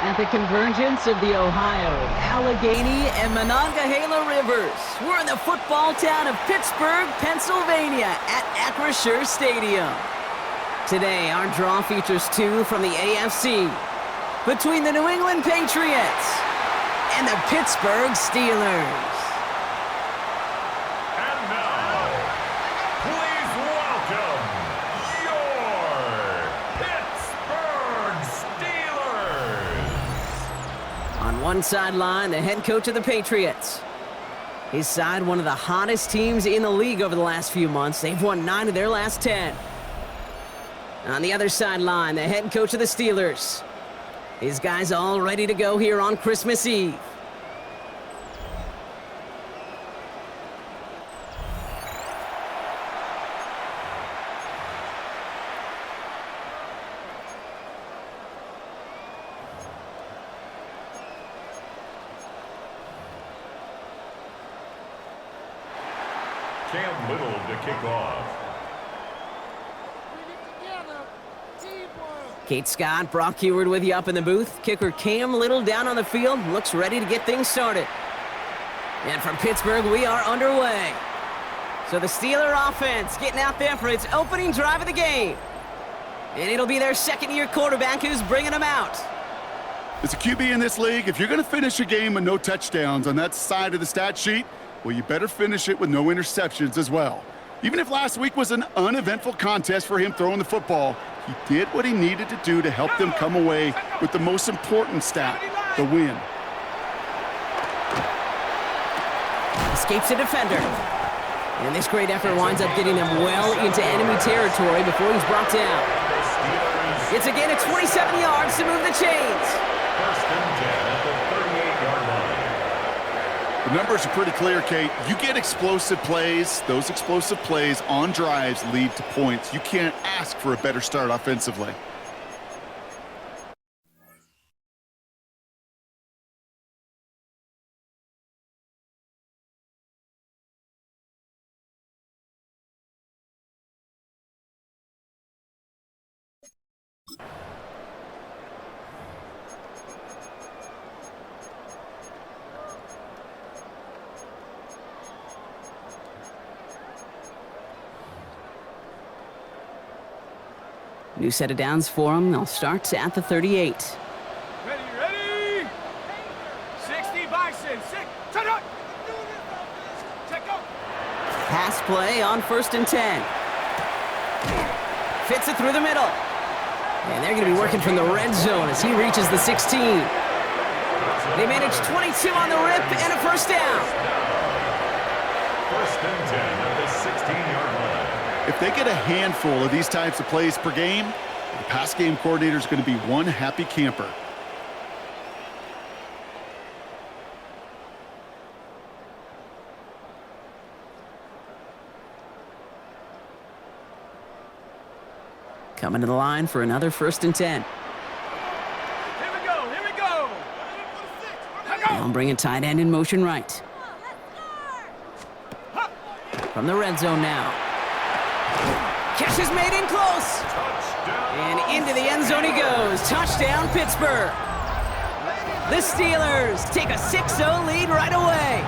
At the convergence of the Ohio, Allegheny, and Monongahela Rivers, we're in the football town of Pittsburgh, Pennsylvania at Acrisure Stadium. Today, our draw features two from the AFC between the New England Patriots and the Pittsburgh Steelers. And now, please welcome your Pittsburgh Steelers. On one sideline, the head coach of the Patriots. His side, one of the hottest teams in the league over the last few months. They've won 9 of their last 10. On the other sideline, the head coach of the Steelers. His guys all ready to go here on Christmas Eve. Cam Little to kick off. Kate Scott, Brock Heward with you up in the booth. Kicker Cam Little down on the field, looks ready to get things started. And from Pittsburgh, we are underway. So the Steeler offense getting out there for its opening drive of the game. And it'll be their second-year quarterback who's bringing them out. As a QB in this league, if you're going to finish a game with no touchdowns on that side of the stat sheet, well, you better finish it with no interceptions as well. Even if last week was an uneventful contest for him throwing the football, he did what he needed to do to help them come away with the most important stat, the win. Escapes a defender. And this great effort winds up getting them well into enemy territory before he's brought down. It's again at 27 yards to move the chains. First and 10 at the 38-yard line. The numbers are pretty clear, Kate. You get explosive plays. Those explosive plays on drives lead to points. You can't ask for a better start offensively. New set of downs for them. They'll start at the 38. Ready? 60 Bison, 6, turn up! Check up! Pass play on 1st and 10. Fits it through the middle. And they're going to be working from the red zone as he reaches the 16. They manage 22 on the rip and a first down. First and 10 at the 16-yard line. If they get a handful of these types of plays per game, the pass game coordinator is going to be one happy camper. Coming to the line for another 1st and 10. Here we go! Now bringing tight end in motion right. From the red zone now. Catch is made in close. Touchdown. And into the end zone he goes. Touchdown, Pittsburgh. The Steelers take a 6-0 lead right away.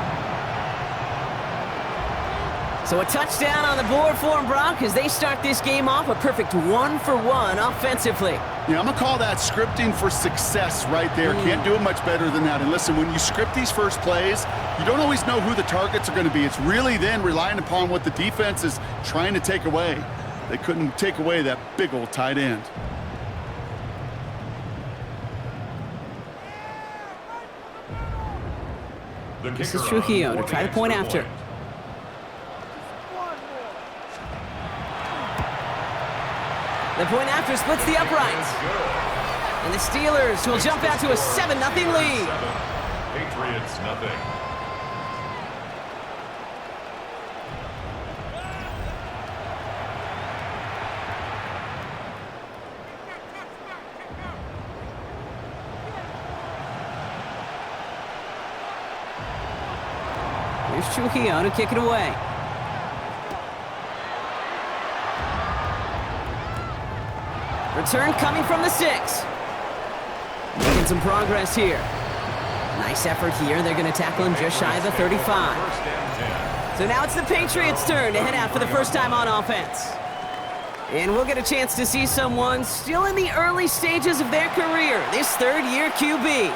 So a touchdown on the board for them, Brock, as they start this game off a perfect 1-for-1 offensively. Yeah, I'm going to call that scripting for success right there. Can't do it much better than that. And listen, when you script these first plays, you don't always know who the targets are going to be. It's really then relying upon what the defense is trying to take away. They couldn't take away that big old tight end. This is Trujillo to try the point after. The point after splits the uprights. And the Steelers will jump out to a 7-0 lead. Patriots nothing. Here's Trujillo to kick it away. Return coming from the 6. Making some progress here. Nice effort here. They're going to tackle him just shy of the 35. First and 10. So now it's the Patriots' turn to head out for the first time on offense. And we'll get a chance to see someone still in the early stages of their career, this third-year QB.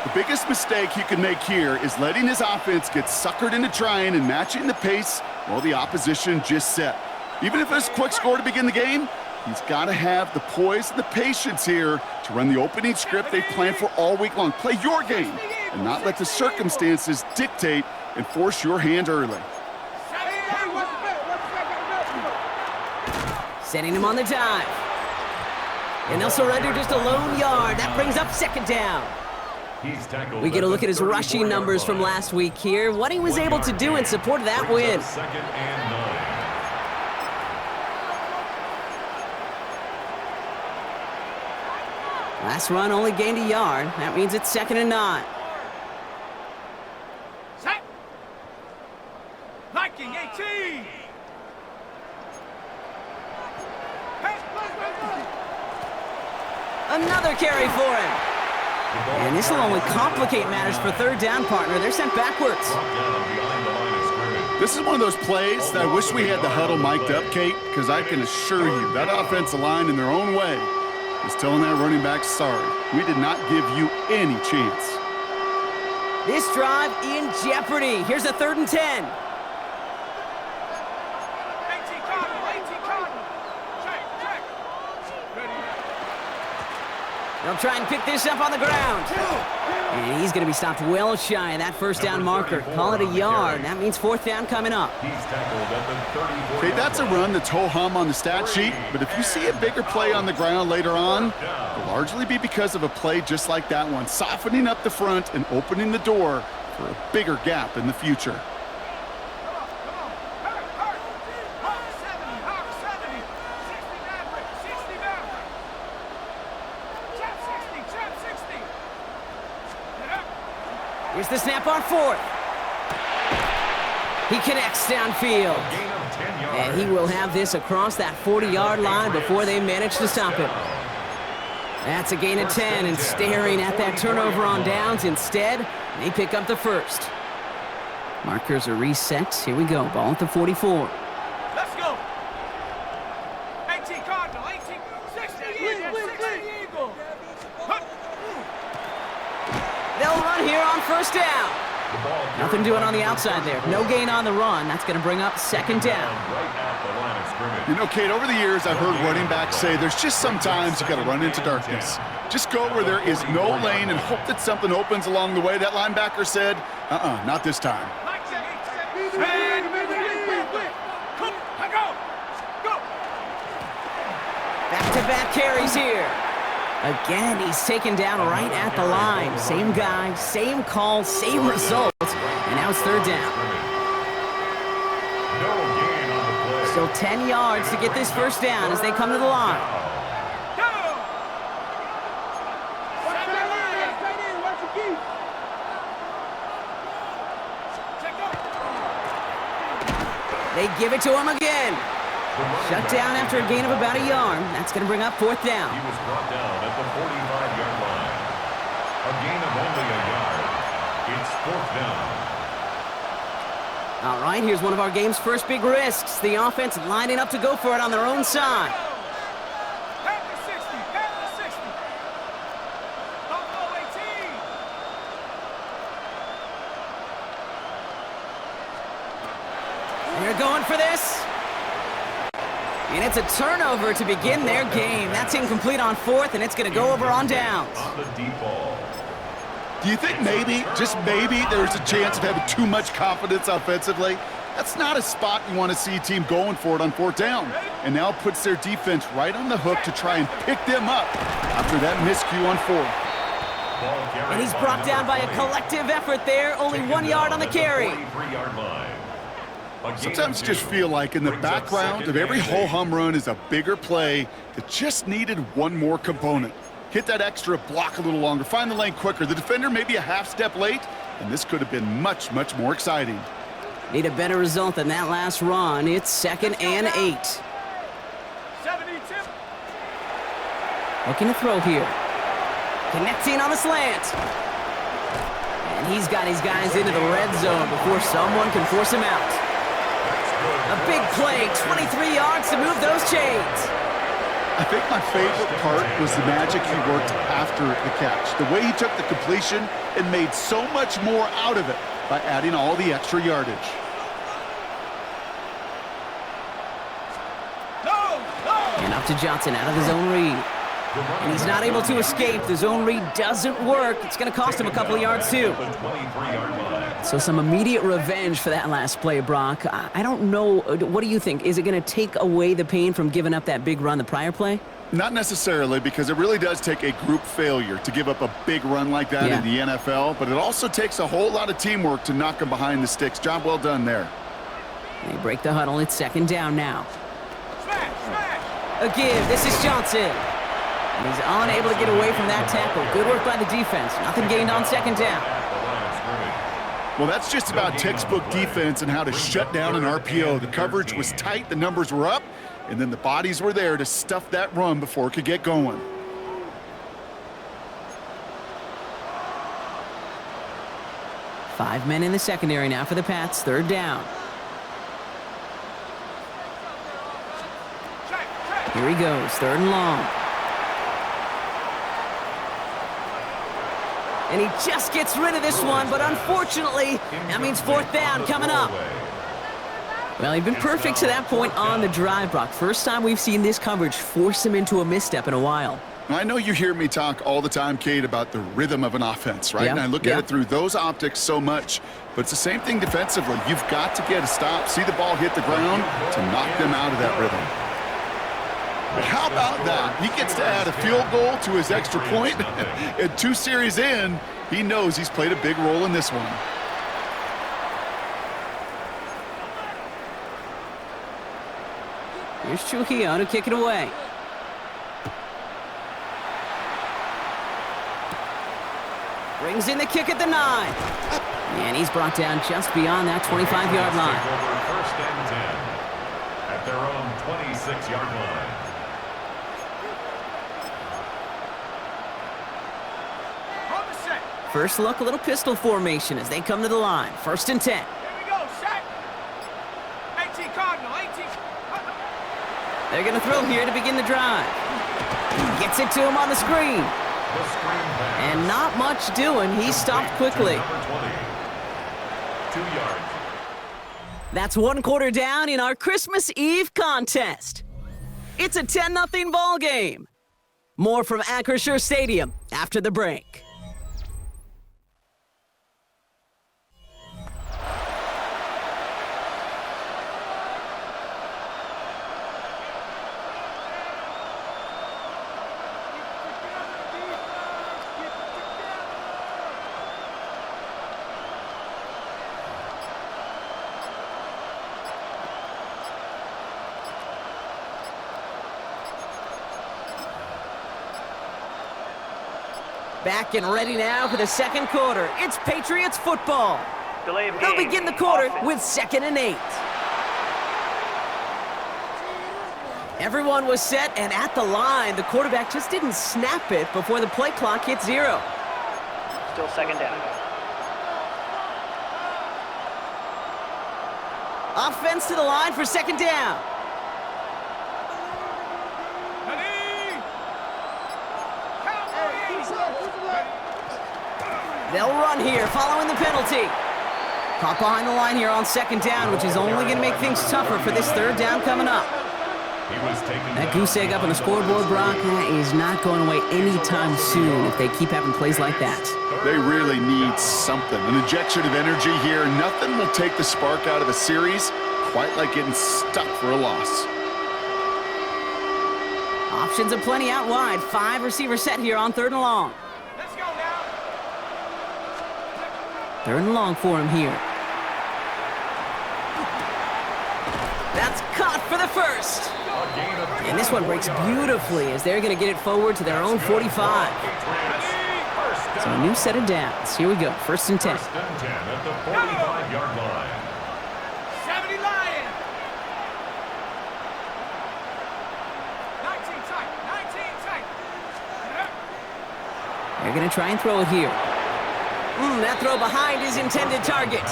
The biggest mistake he could make here is letting his offense get suckered into trying and matching the pace while the opposition just set. Even if it's a quick score to begin the game, he's got to have the poise and the patience here to run the opening script they've planned for all week long. Play your game and not let the circumstances dictate and force your hand early. Setting him on the dive. And they'll surrender just a lone yard. That brings up second down. He's tackled. We get a look at his rushing numbers from last week here. What he was able to do in support of that win. Second and 9. Last run only gained a yard. That means it's second and 9. Set. Liking 18. Another carry for him. And this will only complicate matters for third down, partner. They're sent backwards. This is one of those plays that I wish we had the huddle mic'd up, Kate, because I can assure you that offensive line in their own way is telling that running back, sorry, we did not give you any chance. This drive in jeopardy. Here's a 3rd and 10. 18 Cardinal, 18 Cardinal. Check. Ready. They'll try and pick this up on the ground. And he's going to be stopped well shy of that first down marker. Call it a yard. That means 4th down coming up. He's tackled at the 34. Okay, that's a run that's ho-hum on the stat sheet, but if you see a bigger play on the ground later on, it'll largely be because of a play just like that one, softening up the front and opening the door for a bigger gap in the future. Here's the snap on 4th. He connects downfield. Gain of 10 yards. And he will have this across that 40-yard line before they manage to stop him. That's a gain of 10, and staring at that turnover on downs instead, they pick up the first. Markers are reset. Here we go. Ball at the 44. Let's go. 18 Cardinal, 18, 60 Eagle. They'll run here on first down. Nothing doing on the outside there. No gain on the run. That's going to bring up second down. Right at the line of scrimmage. You know, Kate, over the years, I've heard running backs say there's just sometimes you got to run into darkness. Just go where there is no lane and hope that something opens along the way. That linebacker said, not this time. Back-to-back carries here. Again, he's taken down right at the line. Same guy, same call, same result. And now it's 3rd down. No gain on the play. Still 10 yards to get this first down as they come to the line. They give it to him again. Shut down after a gain of about a yard. That's going to bring up 4th down. He was brought down at the 45-yard line. A gain of only a yard. It's 4th down. All right, here's one of our game's first big risks. The offense lining up to go for it on their own side. Pat the 60. Buffalo 18. They're going for this. And it's a turnover to begin their game. That's incomplete on 4th, and it's going to go over on downs. On the deep ball. Do you think maybe, just maybe, there's a chance of having too much confidence offensively? That's not a spot you want to see a team going for it on 4th down. And now puts their defense right on the hook to try and pick them up after that miscue on 4th. And he's brought down by a collective effort there. Only 1 yard on the carry. 43-yard line. Sometimes you just feel like in the background of every ho-hum run is a bigger play that just needed one more component. Hit that extra block a little longer, find the lane quicker. The defender may be a half step late, and this could have been much, much more exciting. Need a better result than that last run. It's 2nd and 8. 72. Looking to throw here. Connecting on the slant. And he's got his guys into the red zone before someone can force him out. A big play, 23 yards to move those chains. I think my favorite part was the magic he worked after the catch. The way he took the completion and made so much more out of it by adding all the extra yardage. And up to Johnson out of the zone read. And he's not able to escape. The zone read doesn't work. It's going to cost him a couple of yards, too. So some immediate revenge for that last play, Brock. I don't know. What do you think? Is it going to take away the pain from giving up that big run the prior play? Not necessarily, because it really does take a group failure to give up a big run like that in the NFL. But it also takes a whole lot of teamwork to knock him behind the sticks. Job well done there. They break the huddle. It's second down now. A give. This is Johnson. And he's unable to get away from that tackle. Good work by the defense. Nothing gained on second down. Well, that's just about textbook defense and how to shut down an RPO. The coverage was tight, the numbers were up, and then the bodies were there to stuff that run before it could get going. Five men in the secondary now for the Pats. Third down. Here he goes. Third and long. And he just gets rid of this one, but unfortunately, that means fourth down coming up. Well, he'd been perfect to that point on the drive, Brock. First time we've seen this coverage force him into a misstep in a while. I know you hear me talk all the time, Kate, about the rhythm of an offense, right? And I look at it through those optics so much, but it's the same thing defensively. You've got to get a stop, see the ball hit the ground to knock them out of that rhythm. But how about that? He gets to add a field goal to his extra point, and 2 series in, he knows he's played a big role in this one. Here's Trujillo to kick it away. Brings in the kick at the 9. And he's brought down just beyond that 25-yard line. First and 10 at their own 26-yard line. First look, a little pistol formation as they come to the line. First and 10. Here we go, set. 18 Cardinal, 18. They're going to throw here to begin the drive. Gets it to him on the screen. And not much doing. He stopped quickly. 2 yards. That's 1 quarter down in our Christmas Eve contest. It's a 10-0 ball game. More from Acrisure Stadium after the break. Back and ready now for the second quarter. It's Patriots football. They'll begin the quarter with 2nd and 8. Everyone was set and at the line. The quarterback just didn't snap it before the play clock hit 0. Still second down. Offense to the line for 2nd down. They'll run here following the penalty. Caught behind the line here on 2nd down, which is only going to make things tougher for this 3rd down coming up. That goose egg up on the scoreboard, Brock, is not going away anytime soon if they keep having plays like that. They really need something, an injection of energy here. Nothing will take the spark out of a series quite like getting stuck for a loss. Options aplenty out wide. 5 receiver set here on 3rd and long. Let's go now. 3rd and long for him here. That's caught for the first. And this one breaks beautifully as they're going to get it forward to their own 45. So a new set of downs. Here we go. 1st and 10. First and 10 at the 45-yard line. 70 Lion. 19 tight. 19 tight. They're going to try and throw it here. That throw behind his intended target.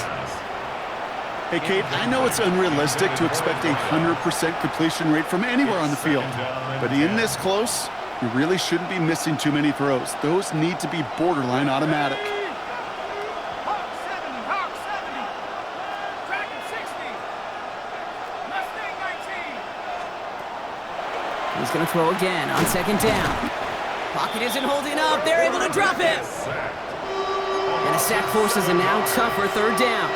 Hey, Kate, I know it's unrealistic to expect a 100% completion rate from anywhere on the field. But in this close, you really shouldn't be missing too many throws. Those need to be borderline automatic. Hawk 70, Hawk 70. Dragon 60. Mustang 19. He's going to throw again on second down. Pocket isn't holding up. They're able to drop it. And a sack forces a now tougher third down.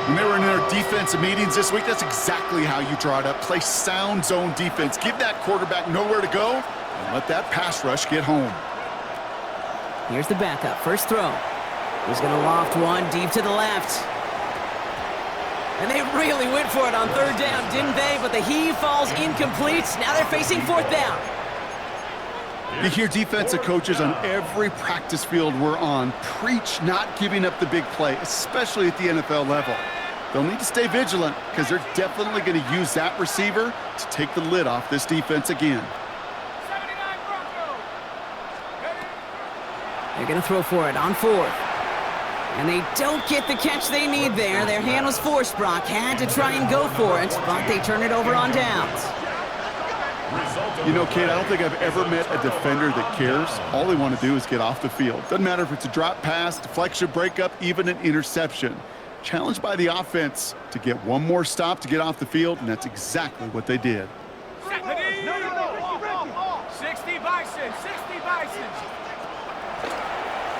When they were in their defensive meetings this week, that's exactly how you draw it up. Play sound zone defense. Give that quarterback nowhere to go and let that pass rush get home. Here's the backup. First throw. He's going to loft one deep to the left. And they really went for it on third down, didn't they? But the heave falls incomplete. Now they're facing fourth down. You hear defensive coaches on every practice field we're on preach not giving up the big play, especially at the NFL level. They'll need to stay vigilant because they're definitely going to use that receiver to take the lid off this defense again. 79 Broncos. They're going to throw for it on fourth. And they don't get the catch they need there. Their hand was forced. Brock had to try and go for it, but they turn it over on downs. You know, Kate, I don't think I've ever met a defender that cares. All they want to do is get off the field. Doesn't matter if it's a drop pass, deflection, breakup, even an interception. Challenged by the offense to get one more stop to get off the field, and that's exactly what they did. 60 Bison, 60 Bison.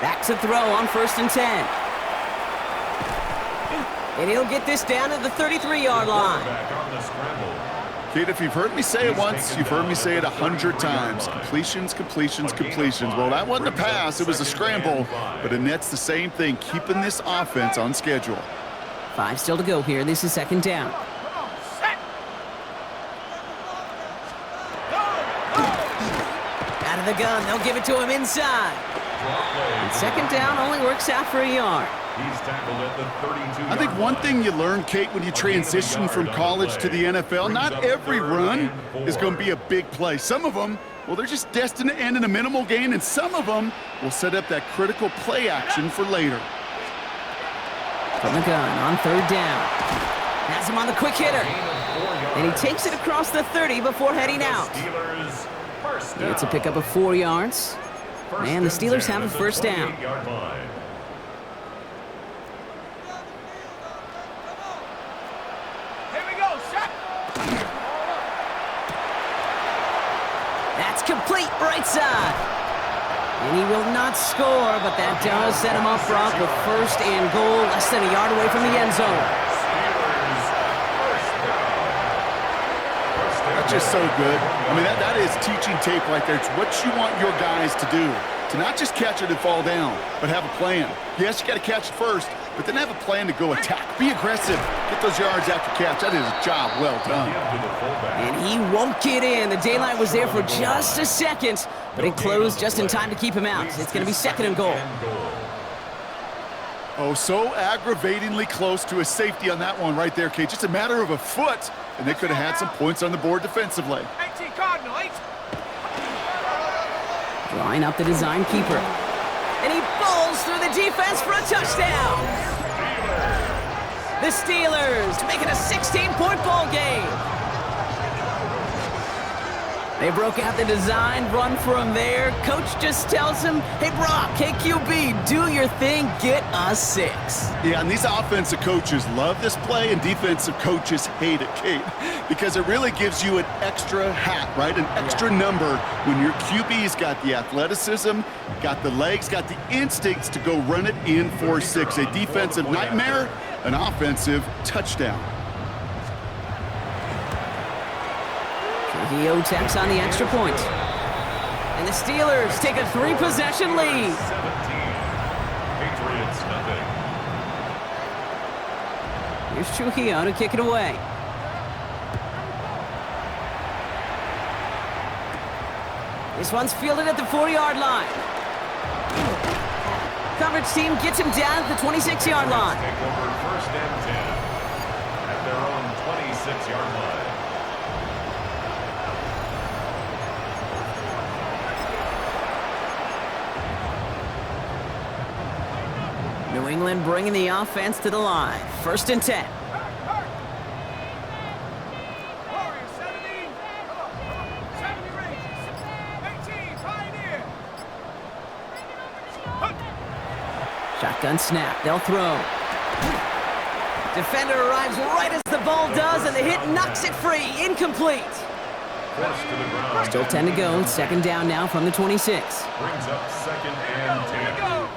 Back to throw on first and 10. And he'll get this down at the 33-yard line. Back on the scramble. Kate, if you've heard me say it once, you've heard me say it 100 times. Completions, completions, completions. Well, that wasn't a pass, it was a scramble, but it nets the same thing, keeping this offense on schedule. 5 still to go here. This is second down. Out of the gun, they'll give it to him inside. And second down only works out for a yard. He's tackled at the 32-yard I think one thing you learn, Kate, when you transition from college to the NFL, not every run is going to be a big play. Some of them, well, they're just destined to end in a minimal gain, and some of them will set up that critical play action for later. From the gun on third down. Has him on the quick hitter. And he takes it across the 30 before heading out. It's a pickup of 4 yards. And the Steelers have a first down. That's complete right side. And he will not score, but that does set him up, Brock, with first and goal, less than a yard away from the end zone. That's just so good. I mean, that is teaching tape right there. It's what you want your guys to do. To not just catch it and fall down, but have a plan. Yes, you got to catch it first, but then have a plan to go attack. Be aggressive. Get those yards after catch. That is a job well done. And he won't get in. The daylight was there for just a second, but it closed just in time to keep him out. It's going to be second and goal. Oh, so aggravatingly close to a safety on that one right there, Kate. Just a matter of a foot, and they could have had some points on the board defensively. 18 Cardinal, 8. Drawing up the design keeper. And he falls through the defense for a touchdown. The Steelers make it a 16-point ball game. They broke out the design, run from there. Coach just tells him, hey, Brock, hey, QB, do your thing, get us 6. Yeah, and these offensive coaches love this play, and defensive coaches hate it, Kate, because it really gives you an extra hat, right? An extra number when your QB's got the athleticism, got the legs, got the instincts to go run it in for 6. A defensive nightmare, an offensive touchdown. Trujillo tacks on the extra point. And the Steelers take a 3-possession lead. 17. Patriots, nothing. Here's Trujillo to kick it away. This one's fielded at the 40-yard line. Coverage team gets him down at the 26-yard line. Take over first and 10 at their own 26-yard line. New England bringing the offense to the line. 1st and 10. Warriors, 70. 70 Rangers. 18, Pioneer. Shotgun snap. They'll throw. Defender arrives right as the ball does, and the hit knocks it free. Incomplete. Forced to the ground. Still 10 to go. 2nd down now from the 26. Brings up 2nd and 10. Go.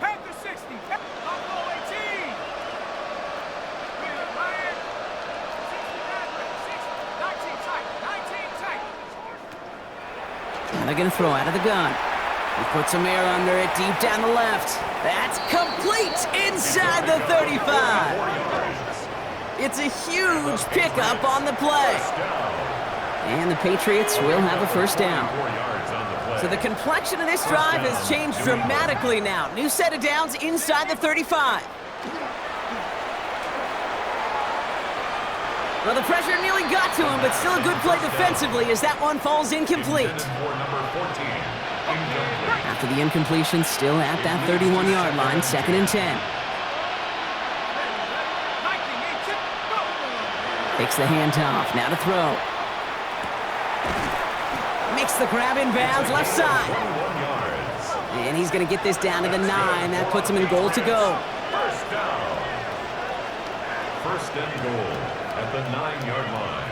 Panther 60. Buffalo 18. Ryan. 19 tight. 19 tight. And they're going to throw out of the gun. He puts some air under it, deep down the left. That's complete inside the 35. It's a huge pickup on the play. And the Patriots will have a 1st down. So the complexion of this drive has changed dramatically now. New set of downs inside the 35. Well, the pressure nearly got to him, but still a good play defensively as that one falls incomplete. After the incompletion, still at that 31-yard line, 2nd and 10. Takes the handoff, now to throw. Makes the grab in bounds, left side. And he's going to get this down to the 9. That puts him in goal to go. 1st down. 1st and goal at the 9-yard line.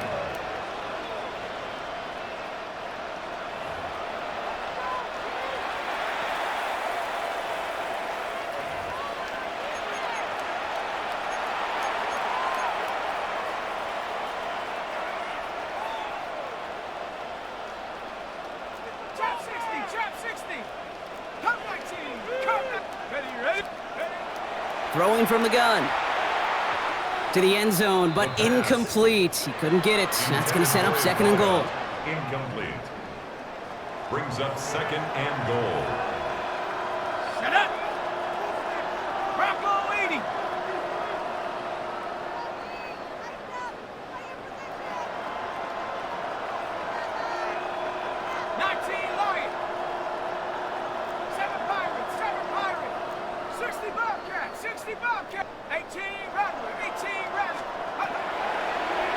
Throwing from the gun. To the end zone, but incomplete. He couldn't get it. That's going to set up 2nd and goal. Incomplete. Brings up 2nd and goal. Set up. Bravo 80.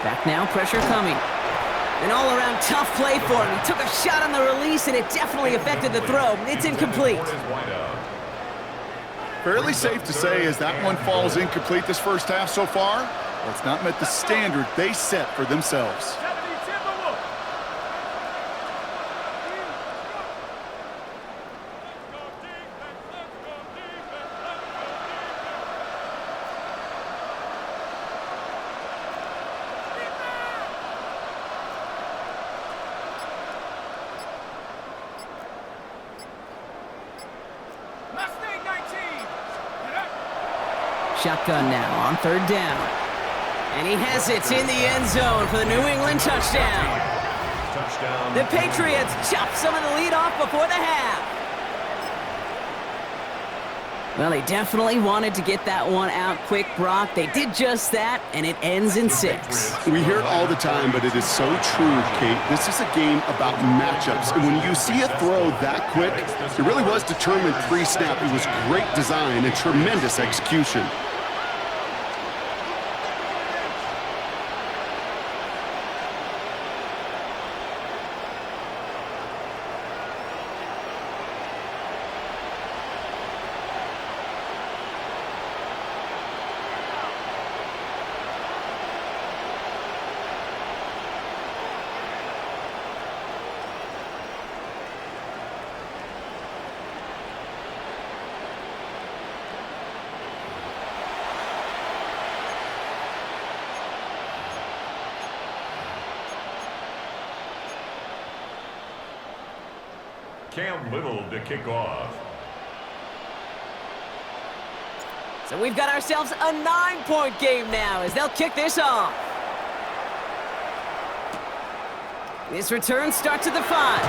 Back now, pressure coming. An all-around tough play for him. He took a shot on the release, and it definitely affected the throw. It's incomplete. Fairly safe to say as that one falls incomplete this 1st half so far, well, it's not met the standard they set for themselves. Shotgun now on 3rd down. And he has it in the end zone for the New England touchdown. The Patriots chop some of the lead off before the half. Well, they definitely wanted to get that one out quick, Brock. They did just that, and it ends in 6. We hear it all the time, but it is so true, Kate. This is a game about matchups. And when you see a throw that quick, it really was determined pre-snap. It was great design and tremendous execution. Cam Little to kick off. So we've got ourselves a 9-point game now as they'll kick this off. This return starts at the 5.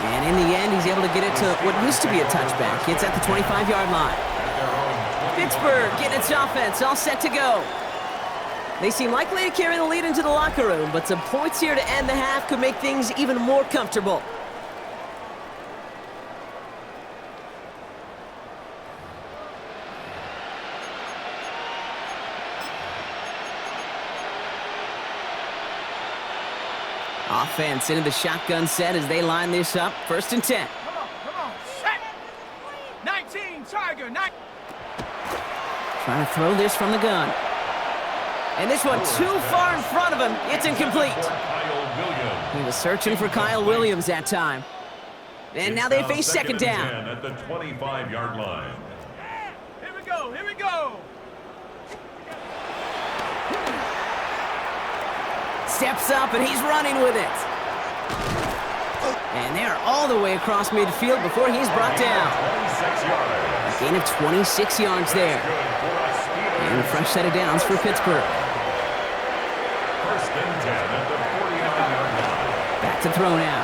And in the end, he's able to get it to what used to be a touchback. It's at the 25-yard line. Pittsburgh getting its offense all set to go. They seem likely to carry the lead into the locker room, but some points here to end the half could make things even more comfortable. Offense into the shotgun set as they line this up. 1st and 10. Come on, set. 19, Tiger, 9. Trying to throw this from the gun. And this one too far in front of him. It's incomplete. He was searching for Kyle Williams that time. And now they face 2nd down. At the 25-yard line. Here we go, here we go. Steps up and he's running with it. And they're all the way across midfield before he's brought down. 26 yards. A gain of 26 yards there. And a fresh set of downs for Pittsburgh. 1st and 10 at the 49-yard line. Back to throw now.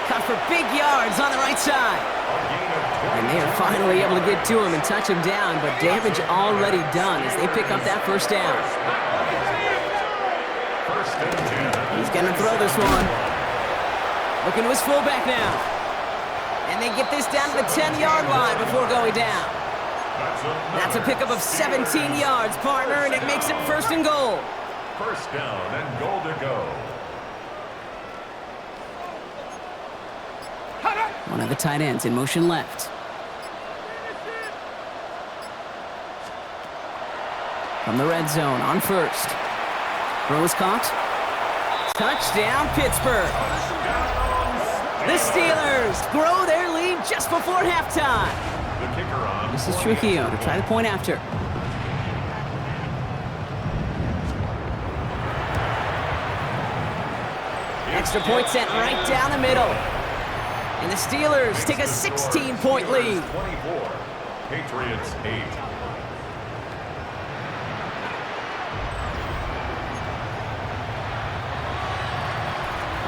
Cut for big yards on the right side. And they are finally able to get to him and touch him down, but damage already done as they pick up that 1st down. He's going to throw this one. Looking to his fullback now. And they get this down to the 10-yard line before going down. That's a pickup of 17 yards, partner, and it makes it 1st and goal. 1st down and goal to go. One of the tight ends in motion left. From the red zone on 1st. Throw is caught. Touchdown, Pittsburgh. The Steelers grow their lead just before halftime. The kicker on. This is Trujillo to try the point after. Extra point sent right down the middle. And the Steelers take a 16-point lead. 24. Patriots 8.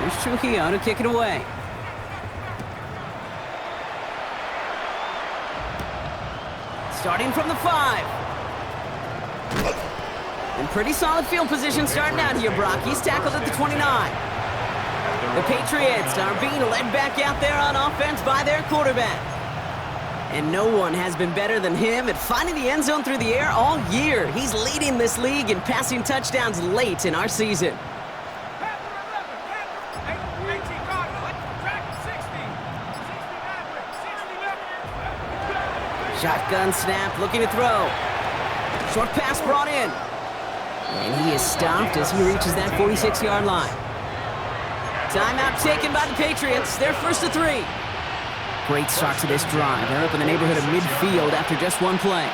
Here's Trujillo to kick it away. Starting from the 5. In pretty solid field position starting out here, Brock. He's tackled at the 29. The Patriots are being led back out there on offense by their quarterback. And no one has been better than him at finding the end zone through the air all year. He's leading this league in passing touchdowns late in our season. Shotgun snap, looking to throw. Short pass brought in. And he is stopped as he reaches that 46-yard line. Timeout taken by the Patriots. They're 1st and 3. Great start to this drive. They're up in the neighborhood of midfield after just one play.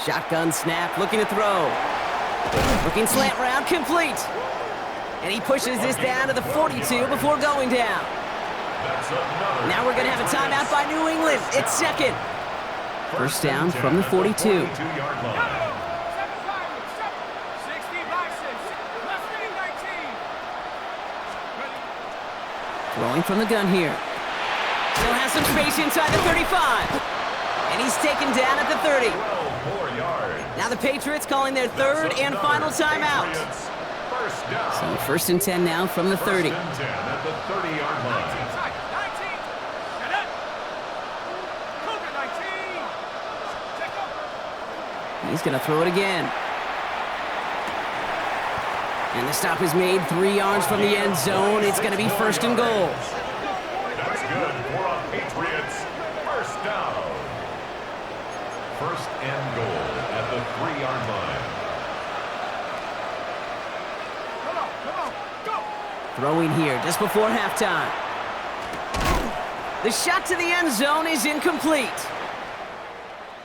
Shotgun snap, looking to throw. Looking slant route, complete. And he pushes this down to the 42 before going down. Now we're going to have a timeout by New England. It's 2nd. 1st down from the 42. Throwing from the gun here. Still has some space inside the 35. And he's taken down at the 30. Now the Patriots calling their 3rd and final timeout. So 1st and 10 now from the 30. 1st and 10 at the 30-yard line. He's going to throw it again. And the stop is made 3 yards from the end zone. It's going to be 1st and goal. That's good for a Patriots 1st down. 1st and goal at the 3-yard line. Throwing here just before halftime. The shot to the end zone is incomplete.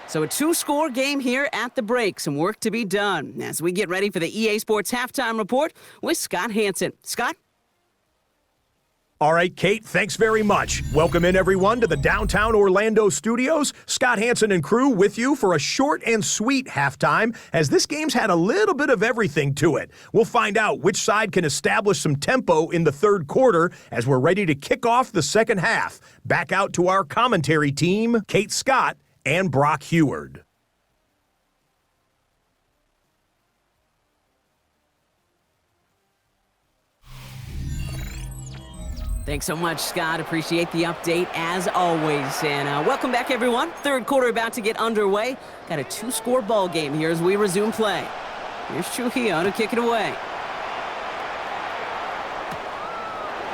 So a 2-score game here at the break. Some work to be done as we get ready for the EA Sports Halftime Report with Scott Hansen. Scott? All right, Kate, thanks very much. Welcome in, everyone, to the downtown Orlando studios. Scott Hansen and crew with you for a short and sweet halftime, as this game's had a little bit of everything to it. We'll find out which side can establish some tempo in the 3rd quarter as we're ready to kick off the 2nd half. Back out to our commentary team, Kate Scott and Brock Heward. Thanks so much, Scott. Appreciate the update, as always. And welcome back, everyone. Third quarter about to get underway. Got a two-score ball game here as we resume play. Here's Trujillo to kick it away.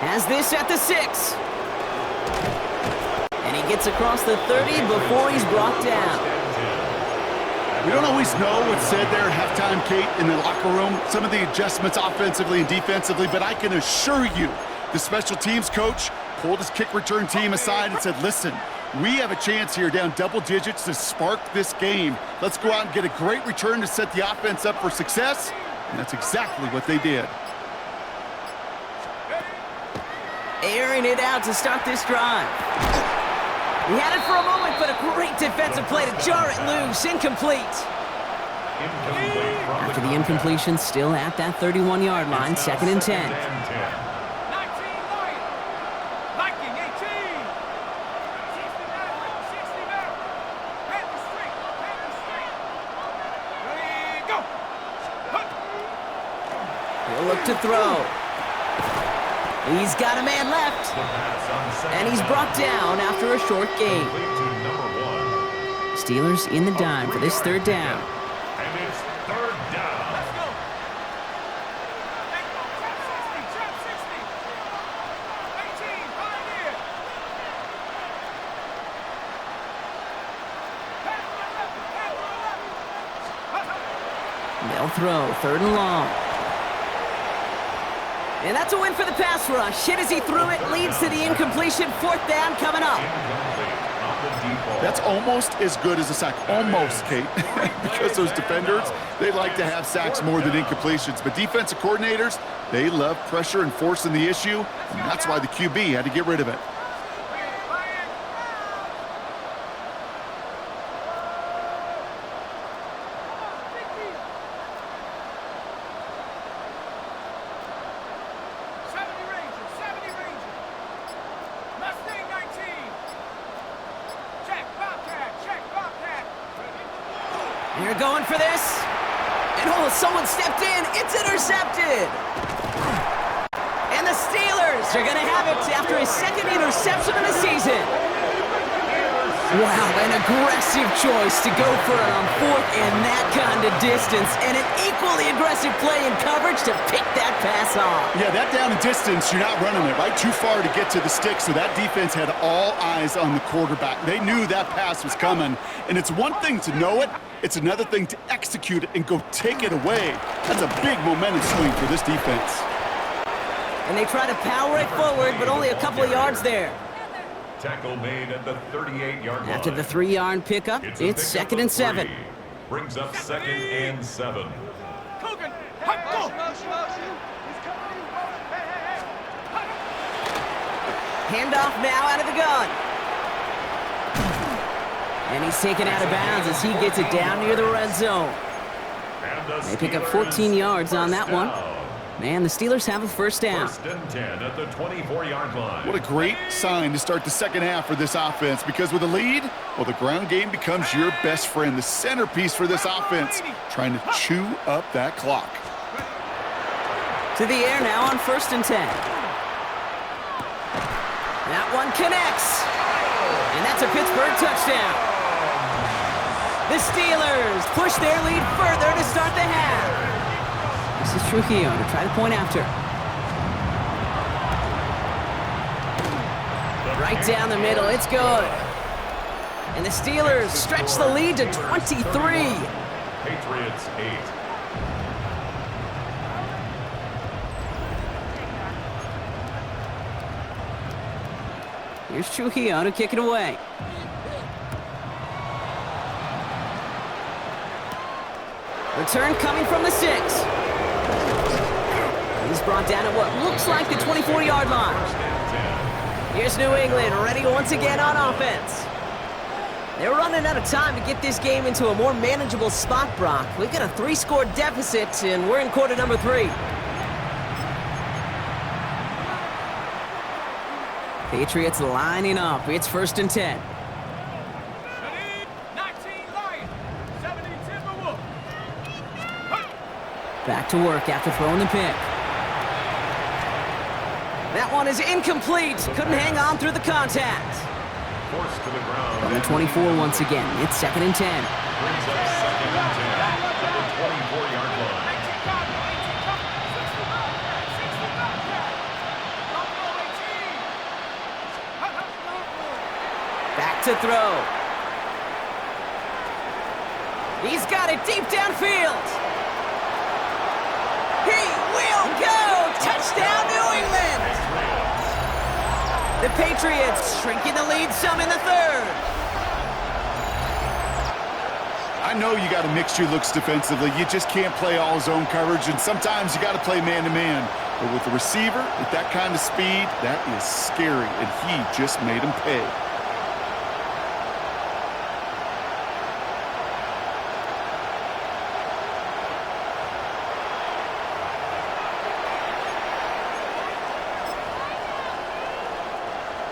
Has this at the 6. And he gets across the 30 before he's brought down. We don't always know what's said there at halftime, Kate, in the locker room. Some of the adjustments offensively and defensively, but I can assure you, the special teams coach pulled his kick return team aside and said, listen, we have a chance here down double digits to spark this game. Let's go out and get a great return to set the offense up for success. And that's exactly what they did. Airing it out to start this drive. He had it for a moment, but a great defensive play to jar it loose. Incomplete. After the incompletion, still at that 31-yard line, 2nd and 10. He'll look to throw. He's got a man left. And he's brought down after a short gain. Steelers in the dime for this third down. And it's third down. Let's go. Trap 60. 18, Pioneer. They'll throw, 3rd and long. And that's a win for the pass rush. Hit as he threw it, leads to the incompletion. 4th down coming up. That's almost as good as a sack. Almost, Kate. Because those defenders, they like to have sacks more than incompletions. But defensive coordinators, they love pressure and forcing the issue. And that's why the QB had to get rid of it. They're going for this. And someone stepped in. It's intercepted. And the Steelers are going to have it after his 2nd interception of the season. Wow, an aggressive choice to go for it on 4th and that kind of distance. And an equally aggressive play in coverage to pick that pass off. Yeah, that down and distance, you're not running it right too far to get to the stick, so that defense had all eyes on the quarterback. They knew that pass was coming, and it's one thing to know it, it's another thing to execute it and go take it away. That's a big momentum swing for this defense. And they try to power it forward, but only a couple of yards there. Tackle made at the 38-yard line. After the 3-yard pickup, it's 2nd and 7. Brings up 2nd and 7. Coogan, go. Handoff now out of the gun. And he's taken out of bounds as he gets it down near the red zone. They pick up 14 yards on that one. And the Steelers have a 1st down. 1st and 10 at the 24-yard line. What a great sign to start the second half for this offense, because with a lead, well, the ground game becomes your best friend, the centerpiece for this offense, trying to chew up that clock. To the air now on 1st and 10. That one connects. And that's a Pittsburgh touchdown. The Steelers push their lead further to start the half. This is Trujillo to try to point after. Right down the middle, it's good. And the Steelers stretch the lead to 23. Patriots 8. Here's Trujillo to kick it away. Return coming from the 6. He's brought down at what looks like the 24-yard line. Here's New England ready once again on offense. They're running out of time to get this game into a more manageable spot, Brock. We've got a 3-score deficit, and we're in quarter number 3. Patriots lining up. It's 1st and 10. Back to work after throwing the pick. That one is incomplete. Couldn't hang on through the contact. Forced to the ground. From the 24 once again. It's 2nd and 10. Brings up 2nd and 10 at the 24-yard line. Back to throw. He's got it deep downfield. He will go! Touchdown, New England! The Patriots shrinking the lead some in the 3rd. I know you got to mix your looks defensively. You just can't play all zone coverage, and sometimes you got to play man-to-man. But with the receiver, with that kind of speed, that is scary, and he just made him pay.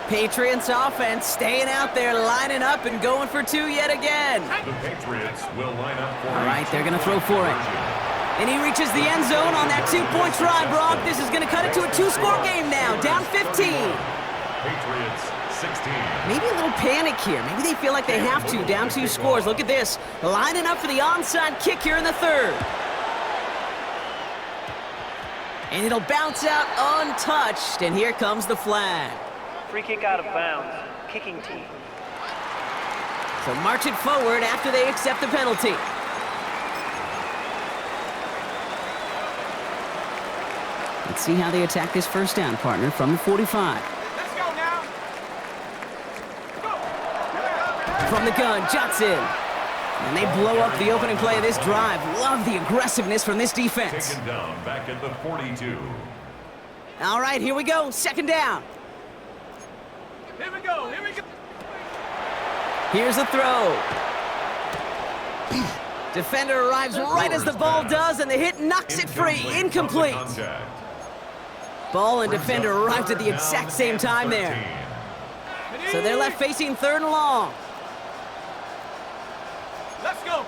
Patriots offense staying out there, lining up and going for 2 yet again. The Patriots will line up for All right, they're going to throw for it. And he reaches the end zone on that 2-point try, Brock. This is going to cut it to a 2-score game now, down 15. Patriots 16. Maybe a little panic here. Maybe they feel like they have to, down 2 scores. Look at this, lining up for the onside kick here in the 3rd. And it'll bounce out untouched, and here comes the flag. Free kick out of bounds. Kicking team. So march it forward after they accept the penalty. Let's see how they attack this 1st down, partner, from the 45. Let's go now. From the gun, Johnson. And they blow up the opening play of this drive. Love the aggressiveness from this defense. Taken down back at the 42. All right, here we go. 2nd down. Here we go. Here we go. Here's a throw. Defender arrives right as the ball does, and the hit knocks it free. Incomplete. Ball and defender arrived at the exact same time there. So they're left facing 3rd and long. Let's go.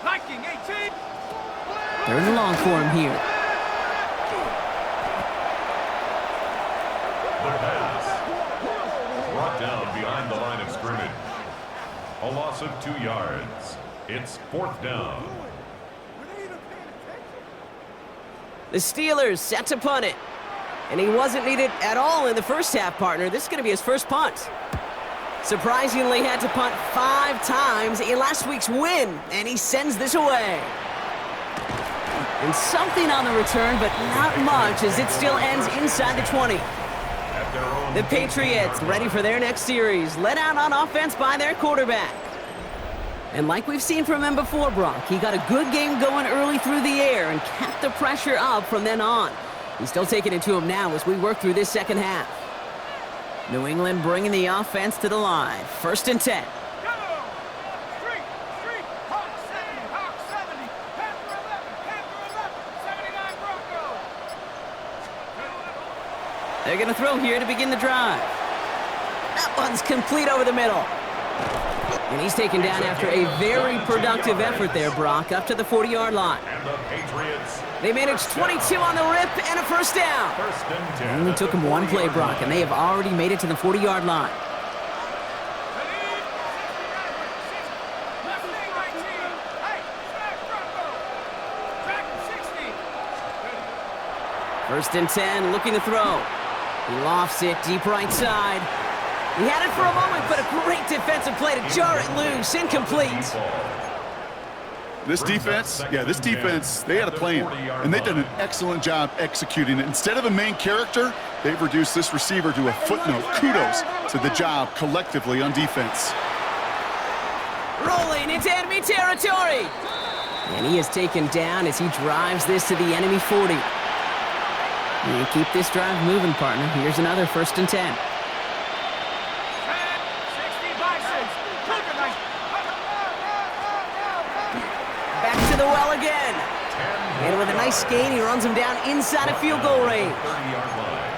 Viking 18. 3rd and long for him here. The pass. Brought down behind the line of scrimmage. A loss of 2 yards. It's 4th down. The Steelers set to punt it. And he wasn't needed at all in the 1st half, partner. This is going to be his 1st punt. Surprisingly had to punt 5 times in last week's win, and he sends this away. And something on the return, but not much, as it still ends inside the 20. The Patriots ready for their next series, led out on offense by their quarterback. And like we've seen from him before, Brock, he got a good game going early through the air and kept the pressure up from then on. He's still taking it to him now as we work through this 2nd half. New England bringing the offense to the line. 1st and 10. Go. Street. Hawk 70. Hawk 70. Panther 11. Panther 11. 79 Bronco. They're going to throw here to begin the drive. That one's complete over the middle. And he's taken down after a very productive effort there, Brock, up to the 40-yard line. And the Patriots. They managed 22 on the rip and a 1st down. 1st and 10. Only took them 1 play, Brock, and they have already made it to the 40-yard line. Left wing 19. Hey, track Bronco. Track 60. 1st and 10, looking to throw. He lofts it deep right side. He had it for a moment, but a great defensive play to jar it loose. Incomplete. This defense, they had a plan, and they've done an excellent job executing it. Instead of a main character, they've reduced this receiver to a footnote. Kudos to the job collectively on defense. Rolling into enemy territory. And he is taken down as he drives this to the enemy 40. And keep this drive moving, partner. Here's another 1st and 10. 60 Bisons. Back to the well again. And with a nice gain, he runs him down inside of field goal range. 30-yard line.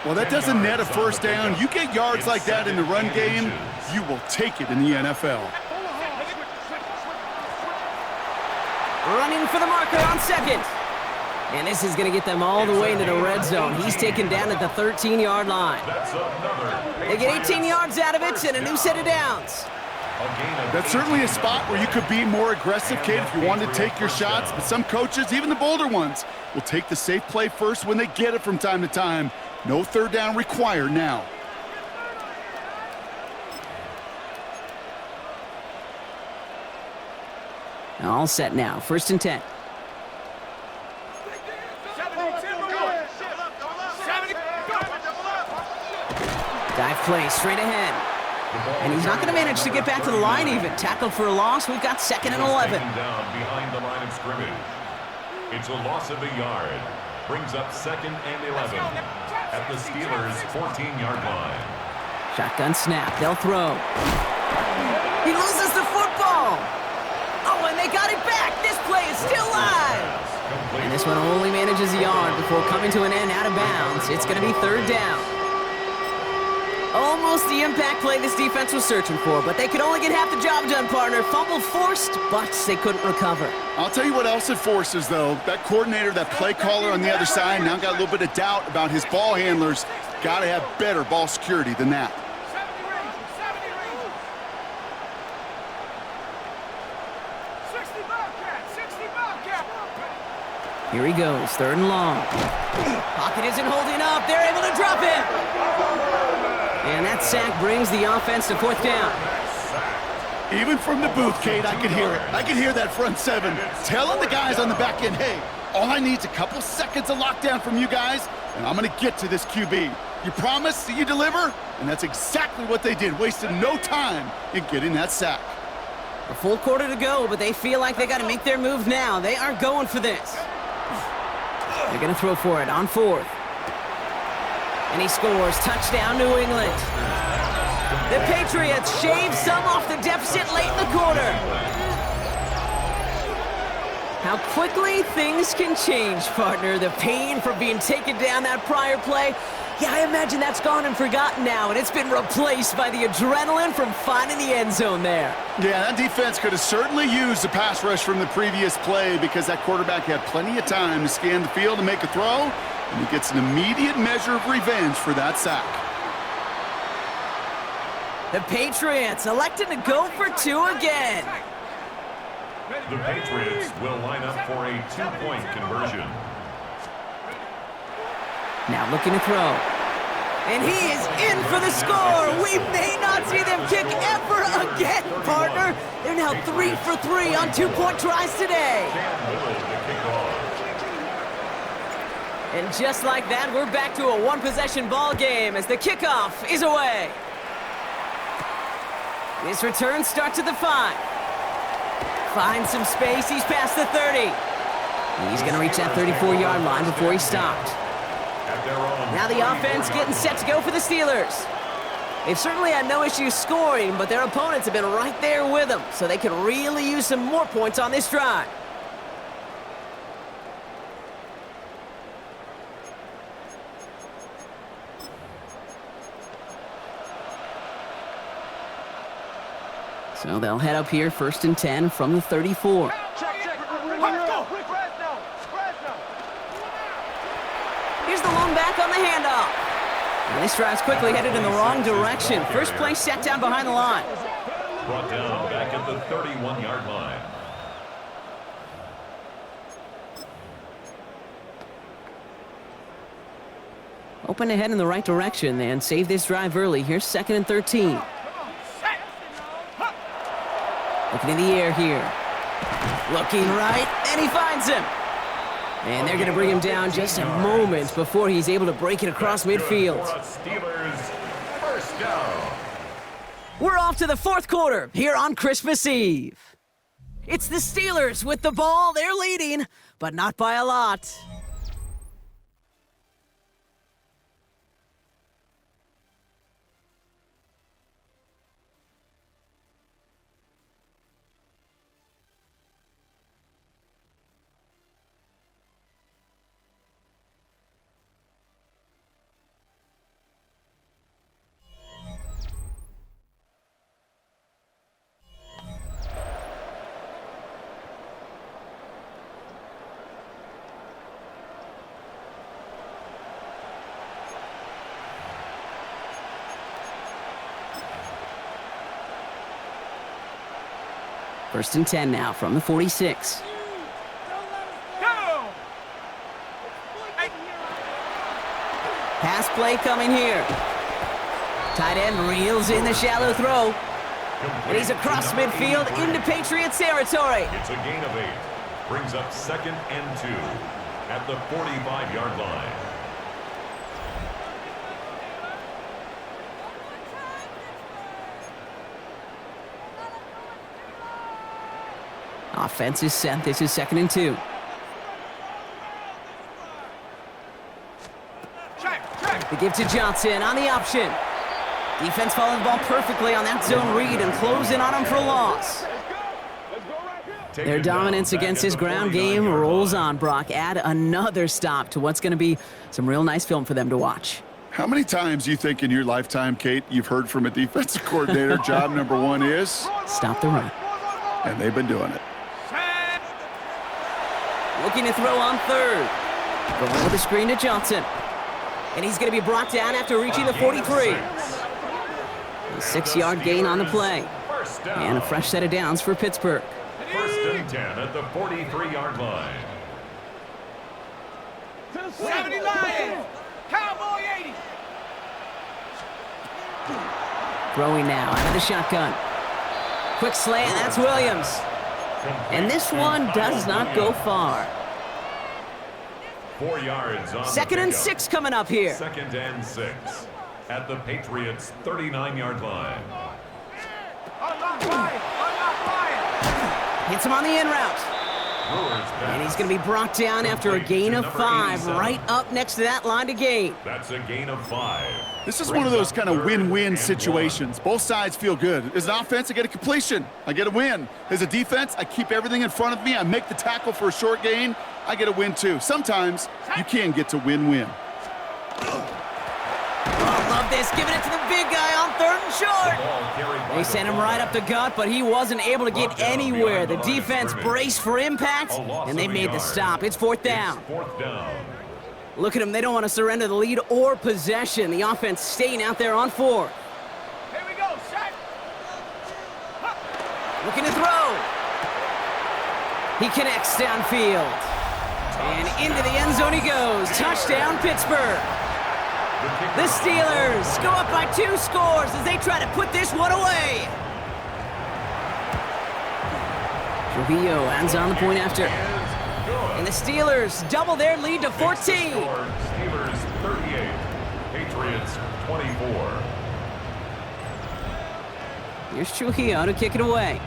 Well, that doesn't net a 1st down. You get yards like that in the run game, you will take it in the NFL. running for the marker on second. And this is going to get them all the way into the red zone. He's taken down at the 13-yard line. They get 18 yards out of it and a new set of downs. That's certainly a spot where you could be more aggressive, Kate, if you want to take your shots. But some coaches, even the bolder ones, will take the safe play first when they get it from time to time. No third down required now. All set now. 1st and 10. Dive play straight ahead. And he's not going to manage to get back to the line even. Tackled for a loss. We've got 2nd and 11. Down behind the line of scrimmage. It's a loss of a yard. Brings up 2nd and 11 at the Steelers' 14-yard line. Shotgun snap. They'll throw. He loses the football. Oh, and they got it back. This play is still live. And this one only manages a yard before coming to an end out of bounds. It's going to be 3rd down. Almost the impact play this defense was searching for, but they could only get half the job done, partner. Fumble forced, but they couldn't recover. I'll tell you what else it forces, though. That coordinator, that play caller on the other side, now got a little bit of doubt about his ball handlers. Got to have better ball security than that. 60 Bobcat, 60 Bobcat. Here he goes, 3rd and long. Pocket isn't holding up. They're able to drop it. And that sack brings the offense to 4th down. Even from the booth, Kate, I could hear it. I could hear that front 7 telling the guys on the back end, hey, all I need is a couple seconds of lockdown from you guys, and I'm going to get to this QB. You promise that you deliver? And that's exactly what they did, wasted no time in getting that sack. A full quarter to go, but they feel like they got to make their move now. They are going for this. They're going to throw for it on 4th. And he scores. Touchdown, New England. The Patriots shave some off the deficit late in the quarter. How quickly things can change, partner. The pain from being taken down that prior play, yeah, I imagine that's gone and forgotten now, and it's been replaced by the adrenaline from finding the end zone there. Yeah, that defense could have certainly used the pass rush from the previous play because that quarterback had plenty of time to scan the field and make a throw. And he gets an immediate measure of revenge for that sack. The Patriots elected to go for 2 again. The Patriots will line up for a 2-point conversion. Now looking to throw. And he is in for the score. We may not see them kick ever again, partner. They're now 3 for 3 on 2-point tries today. And just like that, we're back to a 1-possession ball game as the kickoff is away. This return starts at the 5. Finds some space. He's past the 30. He's going to reach that 34-yard line before he stopped. Now the offense getting set to go for the Steelers. They've certainly had no issues scoring, but their opponents have been right there with them, so they could really use some more points on this drive. So they'll head up here, 1st and 10 from the 34. Here's the long back on the handoff. And this drive's quickly headed in the wrong direction. First play set down behind the line. Brought down back at the 31-yard line. Open to head in the right direction and save this drive early. Here's 2nd and 13. Looking in the air here. Looking right, and he finds him. And they're going to bring him down just a moment before he's able to break it across midfield. Steelers first down. We're off to the 4th quarter here on Christmas Eve. It's the Steelers with the ball. They're leading, but not by a lot. First and 10 now from the 46. Go! Pass play coming here. Tight end reels in the shallow throw. And he's across midfield into Patriots territory. It's a gain of 8. Brings up 2nd and 2 at the 45-yard line. Offense is set. This is 2nd and 2. The give to Johnson on the option. Defense following the ball perfectly on that zone read and closing on him for a loss. Their dominance against his ground game rolls on, Brock. Add another stop to what's going to be some real nice film for them to watch. How many times do you think in your lifetime, Kate, you've heard from a defensive coordinator, job number 1 is? Stop the run. And they've been doing it. Looking to throw on 3rd. Going with the screen to Johnson. And he's going to be brought down after reaching the 43. A 6-yard gain on the play. And a fresh set of downs for Pittsburgh. First and 10 at the 43-yard line. 70 Lions! Cowboy 80! Throwing now out of the shotgun. Quick slant, that's Williams. And this one does not go far. 4 yards on 2nd and 6 coming up here. 2nd and 6 at the Patriots' 39-yard line. Unlock Lion! Unlock Lion! Hits him on the in route. And he's going to be brought down after a gain of 5 right up next to that line to gain. That's a gain of 5. This is one of those kind of win-win situations. Both sides feel good. As an offense, I get a completion. I get a win. As a defense, I keep everything in front of me. I make the tackle for a short gain. I get a win, too. Sometimes you can get to win-win. Oh, love this. Giving it to the big guy on 3rd and short. They sent him right up the gut, but he wasn't able to get anywhere. The defense braced for impact, and they made the stop. It's 4th down. Look at them. They don't want to surrender the lead or possession. The offense staying out there on 4th. Here we go, set! Looking to throw. He connects downfield. And into the end zone he goes. Touchdown, Pittsburgh. The Steelers go up by 2 scores as they try to put this one away. Trujillo ends on the point after. And the Steelers double their lead to 14. Steelers 38, Patriots 24. Here's Trujillo to kick it away.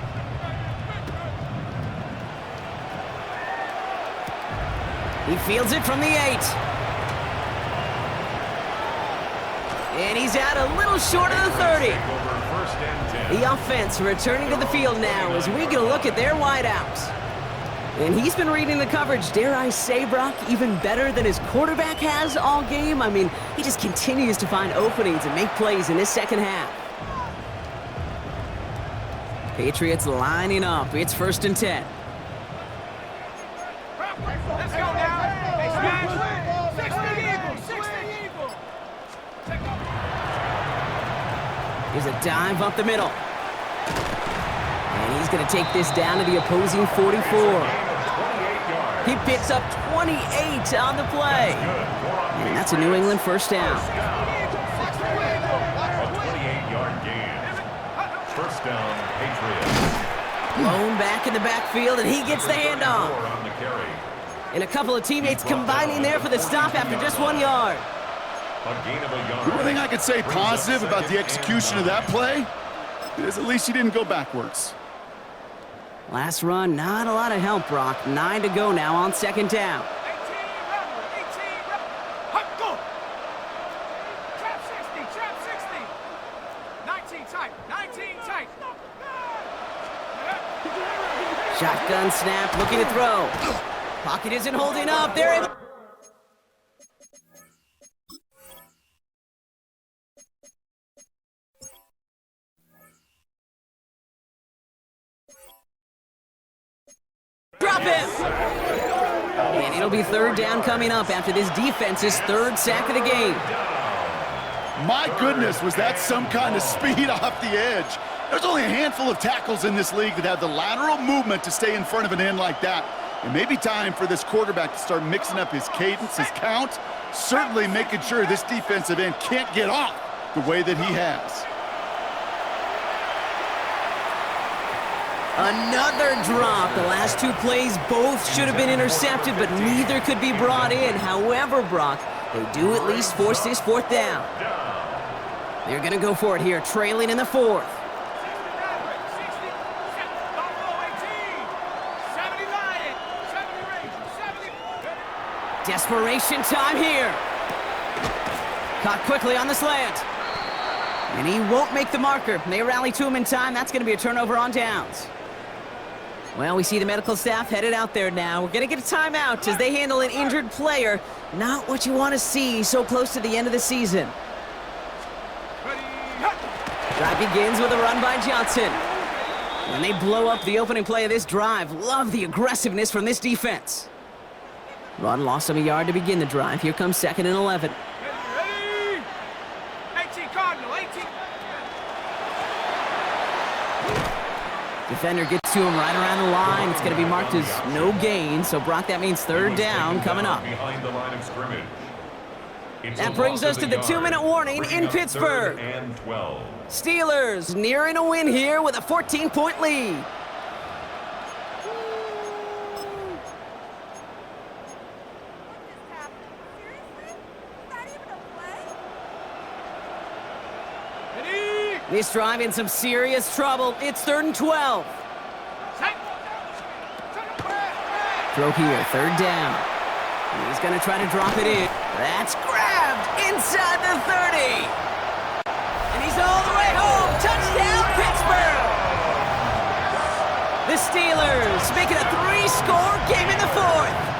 He fields it from the 8. And he's out a little short of the 30. The offense returning to the field now as we get a look at their wideouts. And he's been reading the coverage, dare I say, Brock, even better than his quarterback has all game. I mean, he just continues to find openings and make plays in this second half. Patriots lining up. It's 1st and 10. Let's go now! Hey, smash! 60 Eagles! 60 Eagles! Here's a dive up the middle. And he's going to take this down to the opposing 44. He picks up 28 on the play. And that's a New England 1st down. A 28-yard gain. 1st down, Patriots. Blown back in the backfield, and he gets the handoff. And a couple of teammates combining there for the stop after just 1 yard. The one thing I could say positive about the execution of that play is at least he didn't go backwards. Last run, not a lot of help, Brock. 9 to go now on 2nd down. 18 Hut, go! Trap 60, trap 60. 19 tight, 19 tight. Shotgun snap, looking to throw. Pocket isn't holding up. They're able. Drop him! And it'll be 3rd down coming up after this defense's 3rd sack of the game. My goodness, was that some kind of speed off the edge? There's only a handful of tackles in this league that have the lateral movement to stay in front of an end like that. It may be time for this quarterback to start mixing up his cadence, his count, certainly making sure this defensive end can't get off the way that he has. Another drop. The last two plays both should have been intercepted, but neither could be brought in. However, Brock, they do at least force this fourth down. They're going to go for it here, trailing in the fourth. Desperation time here. Caught quickly on the slant. And he won't make the marker. They rally to him in time. That's going to be a turnover on downs. Well, we see the medical staff headed out there now. We're going to get a timeout as they handle an injured player. Not what you want to see so close to the end of the season. Drive begins with a run by Johnson. And they blow up the opening play of this drive. Love the aggressiveness from this defense. Run lost him a yard to begin the drive. Here comes 2nd and 11. Ready? 18 Cardinal, 18. Defender gets to him right around the line. It's going to be marked as no gain. So, Brock, that means 3rd down coming up. Behind the line of scrimmage. That brings us to the 2-minute warning in Pittsburgh. 3rd and 12. Steelers nearing a win here with a 14-point lead. This drive in some serious trouble. It's 3rd and 12. Throw here, 3rd down. He's going to try to drop it in. That's grabbed inside the 30. And he's all the way home. Touchdown, Pittsburgh. The Steelers making a 3-score game in the 4th.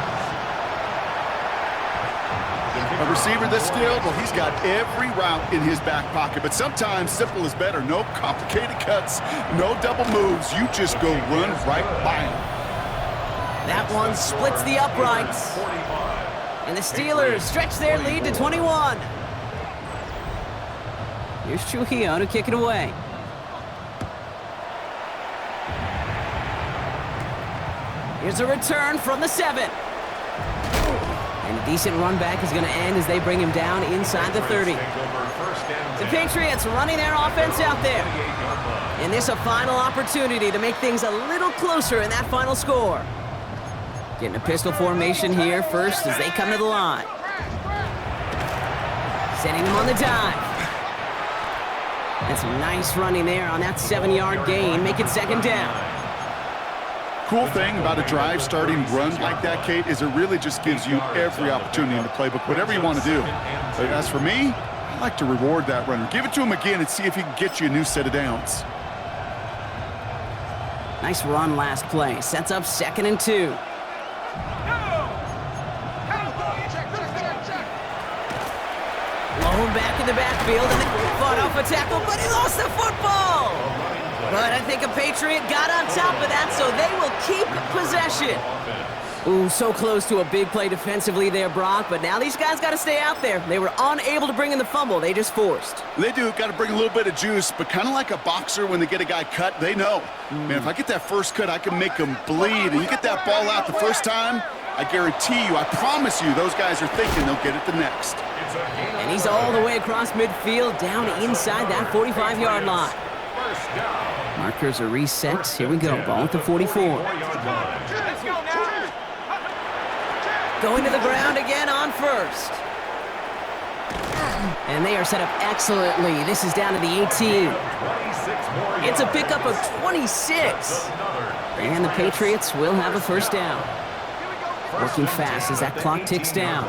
A receiver this skilled, well, he's got every route in his back pocket, but sometimes simple is better. No complicated cuts, no double moves. You just go run right by him. That one splits the uprights. And the Steelers stretch their lead to 21. Here's Trujillo to kick it away. Here's a return from the 7. And a decent run back is going to end as they bring him down inside the 30. The Patriots running their offense out there. And this a final opportunity to make things a little closer in that final score. Getting a pistol formation here first as they come to the line. Setting them on the dive. And some nice running there on that 7-yard gain. Make it 2nd down. Cool thing about a drive starting run like that, Kate, is it really just gives you every opportunity in the playbook, whatever you want to do. But as for me, I like to reward that runner. Give it to him again and see if he can get you a new set of downs. Nice run last play. Sets up 2nd and 2. Blown back in the backfield and then fought off a tackle, but he lost the football. But I think a Patriot got on top of that, so they will keep possession. Ooh, so close to a big play defensively there, Brock, but now these guys got to stay out there. They were unable to bring in the fumble. They just forced. They do. Got to bring a little bit of juice, but kind of like a boxer when they get a guy cut, they know. Man, if I get that first cut, I can make him bleed. And you get that ball out the first time, I guarantee you, I promise you, those guys are thinking they'll get it the next. And he's all the way across midfield, down inside that 45-yard line. Markers are reset. Here we go. Ball at the 44. Going to the ground again on 1st. And they are set up excellently. This is down to the 18. It's a pickup of 26. And the Patriots will have a 1st down. Working fast as that clock ticks down.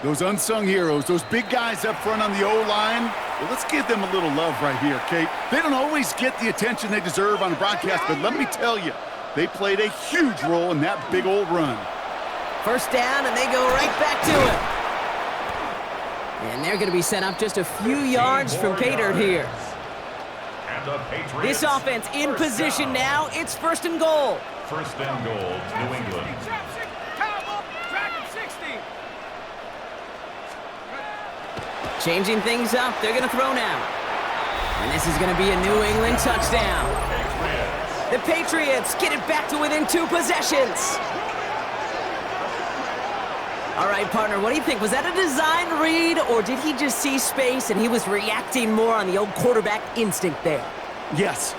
Those unsung heroes, those big guys up front on the O-line, well, let's give them a little love right here, Kate. They don't always get the attention they deserve on the broadcast, but let me tell you, they played a huge role in that big old run. 1st down, and they go right back to it. And they're going to be set up just a few yards from pay dirt here. This offense in position now. It's 1st and goal. 1st and goal, New England. Changing things up. They're going to throw now. And This is going to be a New England touchdown. The Patriots get it back to within 2 possessions. All right, partner, what do you think? Was that a design read, or did he just see space and he was reacting more on the old quarterback instinct there? Yes.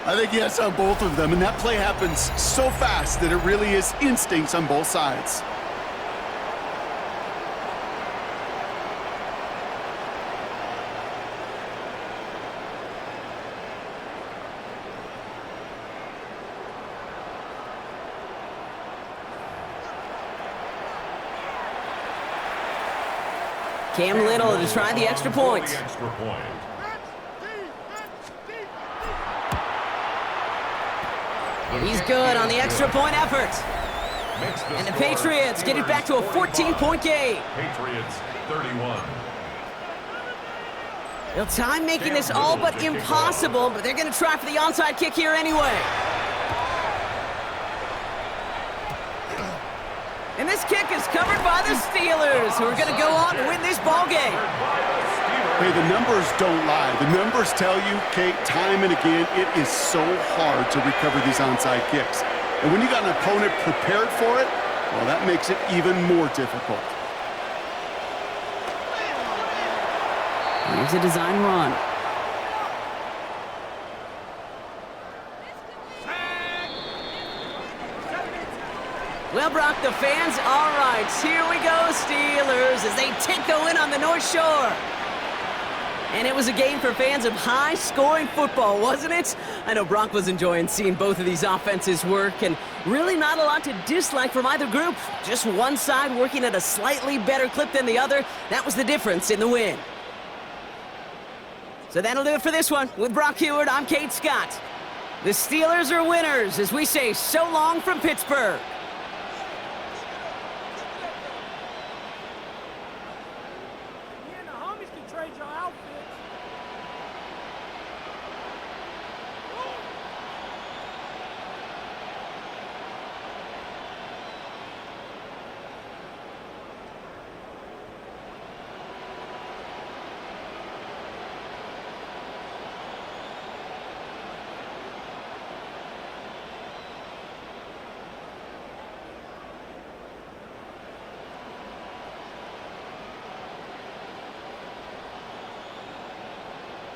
I think yes on both of them, and that play happens so fast that it really is instincts on both sides. Cam Little to try the extra point. He's good on the extra point effort. And the Patriots get it back to a 14-point game. Patriots 31. Well, time making this all but impossible, but they're going to try for the onside kick here anyway. And this kick is covered by the Steelers, who are going to go on to win this ball game. Hey, the numbers don't lie. The numbers tell you, Kate, time and again, it is so hard to recover these onside kicks. And when you got an opponent prepared for it, well, that makes it even more difficult. Here's a design run. Well, Brock, the fans, all right, here we go, Steelers, as they take the win on the North Shore. And it was a game for fans of high-scoring football, wasn't it? I know Brock was enjoying seeing both of these offenses work, and really not a lot to dislike from either group. Just one side working at a slightly better clip than the other. That was the difference in the win. So that'll do it for this one. With Brock Heward, I'm Kate Scott. The Steelers are winners as we say so long from Pittsburgh.